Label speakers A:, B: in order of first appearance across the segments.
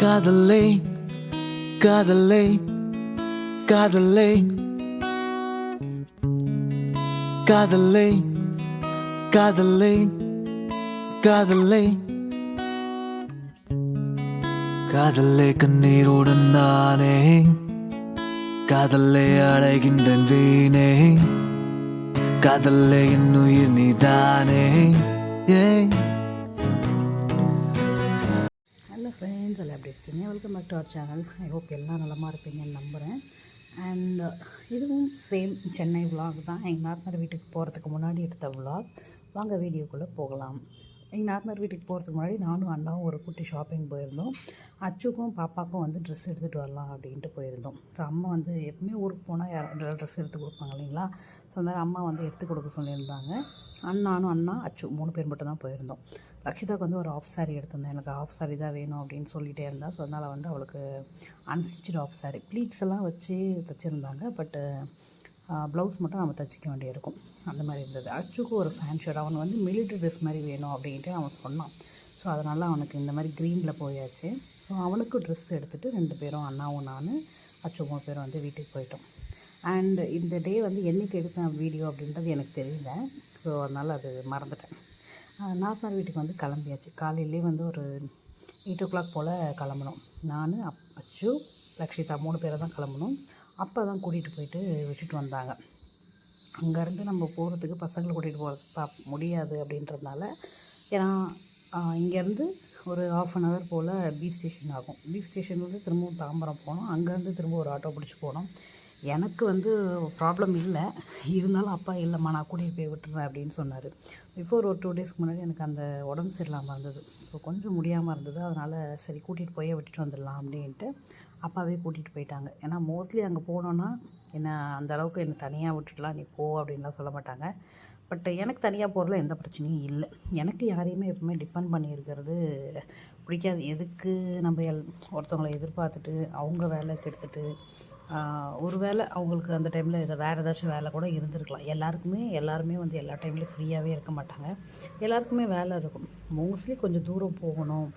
A: காதலே காதலே காதலே காதலே காதலே காதலே காதலே கண்ணீருடன் நானே காதலே அழைகின்றேன் வீணே காதலே என் உயிர் நீதானே
B: ஹலோ ஃப்ரெண்ட்ஸ், எல்லாம் எப்படி இருக்கீங்க? Welcome back to our channel. I hope எல்லாம் நலமாக இருப்பீங்கன்னு நம்புகிறேன். அண்ட் இதுவும் சேம் சென்னை விலாக் தான். எங்கள் நாத்தனார் வீட்டுக்கு போகிறதுக்கு முன்னாடி எடுத்த விலாக். வாங்க வீடியோக்குள்ளே போகலாம். எங்கள் நாத்தனார் வீட்டுக்கு போகிறதுக்கு முன்னாடி நானும் அண்ணாவும் ஒரு குட்டி ஷாப்பிங் போயிருந்தோம். அச்சுக்கும் பாப்பாவுக்கும் வந்து ட்ரெஸ் எடுத்துகிட்டு வரலாம் அப்படின்ட்டு போயிருந்தோம். ஸோ அம்மா வந்து எப்பவுமே ஊருக்கு போனால் யாரும் ட்ரெஸ் எடுத்து கொடுப்பாங்க இல்லைங்களா? ஸோ அந்த மாதிரி அம்மா வந்து எடுத்து கொடுக்க சொல்லியிருந்தாங்க. நானும் அண்ணா அச்சு 3 பேர் மட்டும் தான் போயிருந்தோம். ரக்ஷிதாவுக்கு வந்து ஒரு ஆஃப் சாரீ எடுத்திருந்தேன். எனக்கு ஆஃப் சாரீ தான் வேணும் அப்படின்னு சொல்லிகிட்டே இருந்தா. ஸோ அதனால் வந்து அவளுக்கு அன்ஸ்டிச்சு ஆஃப் சாரீ ப்ளீட்ஸ் எல்லாம் வச்சு தைச்சிருந்தாங்க. பட்டு ப்ளவுஸ் மட்டும் நம்ம தைச்சிக்க வேண்டியிருக்கும். அந்த மாதிரி இருந்தது. அச்சுக்கு ஒரு ஃபேன் ஷர்ட், அவன் வந்து மிலிட்ரி ட்ரெஸ் மாதிரி வேணும் அப்படின்ட்டு அவன் சொன்னான். ஸோ அதனால் அவனுக்கு இந்த மாதிரி க்ரீனில் போயாச்சு. ஸோ அவனுக்கு ட்ரெஸ் எடுத்துகிட்டு 2 பேரும் அண்ணாவும் நான் அச்சு 3 பேரும் வந்து வீட்டுக்கு போயிட்டோம். அண்ட் இந்த டே வந்து என்றைக்கு எடுத்தேன் வீடியோ அப்படின்றது எனக்கு தெரியல. ஸோ அதனால் அது மறந்துட்டேன். நாத்தனார் வீட்டுக்கு வந்து கிளம்பியாச்சு. காலையிலே வந்து ஒரு 8 o'clock போல் கிளம்பணும். நான் அச்சு ரக்ஷிதா 3 பேரை தான் கிளம்பணும். அப்பா தான் கூட்டிகிட்டு போயிட்டு விட்டுட்டு வந்தாங்க. அங்கேருந்து நம்ம போகிறதுக்கு பசங்களை கூட்டிகிட்டு போகிறது முடியாது அப்படின்றதுனால, ஏன்னா இங்கேருந்து ஒரு 1/2 hour போல் பீச் ஸ்டேஷன் ஆகும். பீச் ஸ்டேஷன்லேருந்து திரும்பவும் தாம்பரம் போகணும். அங்கேருந்து திரும்ப ஒரு ஆட்டோ பிடிச்சி போகணும். எனக்கு வந்து ப்ராப்ளம் இல்லை, இருந்தாலும் அப்பா இல்லைம்மா நான் கூட்டிகிட்டு போய் விட்டுறேன் அப்படின்னு சொன்னார். பிஃபோர் ஒரு 2 daysக்கு முன்னாடி எனக்கு அந்த உடம்பு சரியில்லாமல் இருந்தது. ஸோ கொஞ்சம் முடியாமல் இருந்தது. அதனால் சரி கூட்டிகிட்டு போய் விட்டுட்டு வந்துடலாம் அப்படின்ட்டு அப்பாவே கூட்டிகிட்டு போயிட்டாங்க. ஏன்னா மோஸ்ட்லி அங்கே போனோன்னா என்ன அந்தளவுக்கு என்னை தனியாக விட்டுட்டுலாம் நீ போ அப்படின்லாம் சொல்ல மாட்டாங்க. பட் எனக்கு தனியாக போகிறதுல எந்த பிரச்சனையும் இல்லை. எனக்கு யாரையுமே எப்பவுமே டிபெண்ட் பண்ணியிருக்கிறது பிடிக்காது. எதுக்கு நம்ம ஒருத்தவங்களை எதிர்பார்த்துட்டு அவங்க வேலை கெடுத்துட்டு, ஒரு வேளை அவங்களுக்கு அந்த டைமில் வேறு ஏதாச்சும் வேலை கூட இருந்திருக்கலாம். எல்லாருமே வந்து எல்லா டைம்லேயும் ஃப்ரீயாகவே இருக்க மாட்டாங்க. எல்லாருக்குமே வேலை இருக்கும். மோஸ்ட்லி கொஞ்சம் தூரம் போகணும்,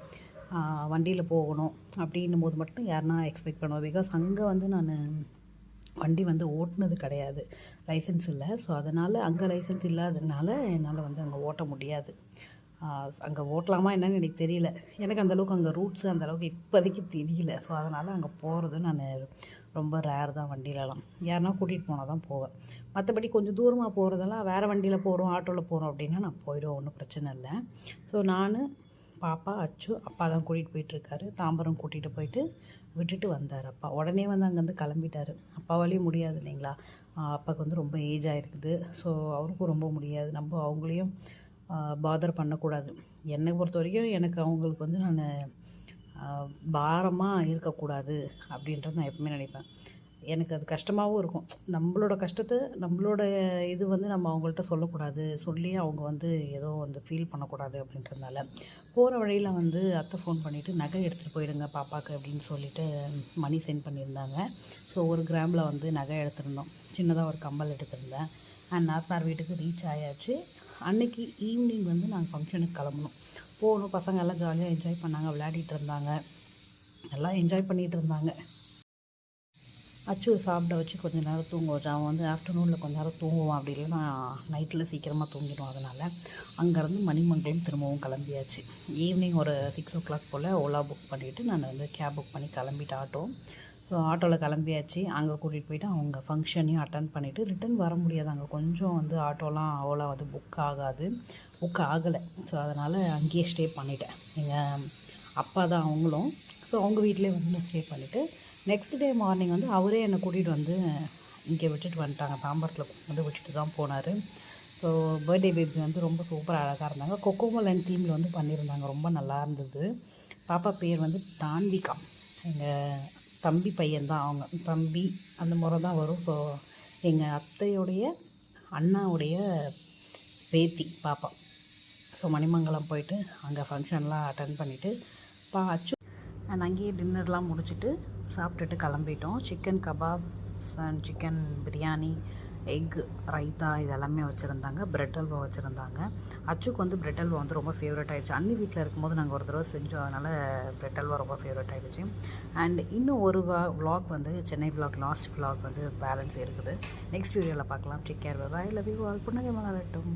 B: வண்டியில் போகணும் அப்படின்னும் போது மட்டும் யாருன்னா எக்ஸ்பெக்ட் பண்ணுவேன். பிகாஸ் அங்கே வந்து நான் வண்டி வந்து ஓட்டுனது கிடையாது, லைசன்ஸ் இல்லை. ஸோ அதனால் அங்கே லைசன்ஸ் இல்லாததுனால என்னால் வந்து அங்கே ஓட்ட முடியாது. அங்கே ஓட்டலாமா என்னன்னு எனக்கு தெரியல. எனக்கு அந்தளவுக்கு அங்கே ரூட்ஸு அந்தளவுக்கு இப்போதைக்கு தெரியல. ஸோ அதனால் அங்கே போகிறது நான் ரொம்ப ரேர் தான். வண்டியிலலாம் யாருன்னா கூட்டிகிட்டு போனால் தான் போவேன். மற்றபடி கொஞ்சம் தூரமாக போகிறதெல்லாம் வேறு வண்டியில் போகிறோம், ஆட்டோவில் போகிறோம் அப்படின்னா நான் போயிடுவேன், ஒன்றும் பிரச்சனை இல்லை. ஸோ நான் பாப்பா அச்சு அப்பா தான் கூட்டிகிட்டு போயிட்டுருக்காரு. தாம்பரம் கூட்டிகிட்டு போயிட்டு விட்டுட்டு வந்தார் அப்பா. உடனே வந்து அங்கேருந்து கிளம்பிட்டார். அப்பாவாலேயும் முடியாது இல்லைங்களா? அப்பாவுக்கு வந்து ரொம்ப ஏஜ் ஆகிருக்குது. ஸோ அவருக்கும் ரொம்ப முடியாது. நம்ம அவங்களையும் பாதர் பண்ணக்கூடாது. என்னை பொறுத்த வரைக்கும் எனக்கு அவங்களுக்கு வந்து நான் பாரமாக இருக்கக்கூடாது அப்படின்றது நான் எப்பவுமே நினைப்பேன். எனக்கு அது கஷ்டமாகவும் இருக்கும். நம்மளோட கஷ்டத்தை நம்மளோட இது வந்து நம்ம அவங்கள்ட்ட சொல்லக்கூடாது, சொல்லி அவங்க வந்து ஏதோ வந்து ஃபீல் பண்ணக்கூடாது அப்படின்றதுனால போகிற வழியில் வந்து அத்தை ஃபோன் பண்ணிவிட்டு நகை எடுத்துகிட்டு போயிடுங்க பாப்பாவுக்கு அப்படின்னு சொல்லிவிட்டு மணி சென்ட் பண்ணியிருந்தாங்க. ஸோ 1 கிராமில் வந்து நகை எடுத்திருந்தோம். சின்னதாக ஒரு கம்மல் எடுத்திருந்தேன். அண்ட் நாத்தனார் வீட்டுக்கு ரீச் ஆயாச்சு. அன்றைக்கி ஈவினிங் வந்து நாங்கள் ஃபங்க்ஷனுக்கு கிளம்பணும். போகணும். பசங்க எல்லாம் ஜாலியாக என்ஜாய் பண்ணாங்க, விளையாடிட்டு இருந்தாங்க, எல்லாம் என்ஜாய் பண்ணிகிட்டு இருந்தாங்க. அச்சு சாப்பிட வச்சு கொஞ்சம் நேரம் தூங்க வச்சு, அவன் வந்து ஆஃப்டர்நூனில் கொஞ்சம் நேரம் தூங்குவான். அப்படி இல்லைன்னா நைட்டில் சீக்கிரமாக தூங்கிடுவான். அதனால் அங்கேருந்து மணிமங்கலம் திரும்பவும் கிளம்பியாச்சு. ஈவினிங் ஒரு 6 o'clock போல் ஓலா புக் பண்ணிவிட்டு நான் வந்து கேப் புக் பண்ணி கிளம்பிட்டேன் ஆட்டோ. ஸோ ஆட்டோவில் கிளம்பியாச்சு. அங்கே கூட்டிகிட்டு போயிட்டு அவங்க ஃபங்க்ஷனையும் அட்டன் பண்ணிவிட்டு ரிட்டன் வர முடியாது. அங்கே கொஞ்சம் வந்து ஆட்டோலாம் ஓலா வந்து புக் ஆகலை. ஸோ அதனால் அங்கேயே ஸ்டே பண்ணிட்டேன். எங்கள் அப்பா தான் அவங்களும். ஸோ அவங்க வீட்டிலே வந்து ஸ்டே பண்ணிவிட்டு நெக்ஸ்ட் டே மார்னிங் வந்து அவரே என்னை கூட்டிகிட்டு வந்து இங்கே விட்டுட்டு வந்துட்டாங்க. தாம்பரத்தில் வந்து விட்டுட்டு தான் போனார். ஸோ பர்த்டே பேபி வந்து ரொம்ப சூப்பராக அழகாக இருந்தாங்க. கொக்கோமலன் தீமில் வந்து பண்ணியிருந்தாங்க. ரொம்ப நல்லா இருந்தது. பாப்பா பேர் வந்து தான்விகா. எங்கள் தம்பி பையன்தான். அவங்க தம்பி அந்த முறை தான் வரும். ஸோ எங்கள் அத்தையுடைய அண்ணாவுடைய பேத்தி பாப்பா. ஸோ மணிமங்கலம் போயிட்டு அங்கே ஃபங்க்ஷன்லாம் அட்டன் பண்ணிவிட்டு அச்சு அண்ட் அங்கேயே டின்னர்லாம் முடிச்சுட்டு சாப்பிட்டுட்டு கிளம்பிட்டோம். Chicken kebabs and chicken biryani egg raita இது எல்லாமே வச்சுருந்தாங்க. பிரெட் அல்வா வச்சுருந்தாங்க. அச்சுக்கு வந்து பிரெட் அல்வா வந்து ரொம்ப ஃபேவரட் ஆகிடுச்சு. அண்ணி வீட்டில் இருக்கும்போது நாங்கள் ஒரு தடவை செஞ்சோம், அதனால் பிரெட் அல்வா ரொம்ப ஃபேவரட் ஆகிடுச்சு. அண்ட் இன்னும் ஒரு vlog வந்து சென்னை vlog லாஸ்ட் vlog வந்து பேலன்ஸ் இருக்குது. நெக்ஸ்ட் வீடியோவில் பார்க்கலாம். Take care, bye, love you all. புன்னகை மலரட்டும்.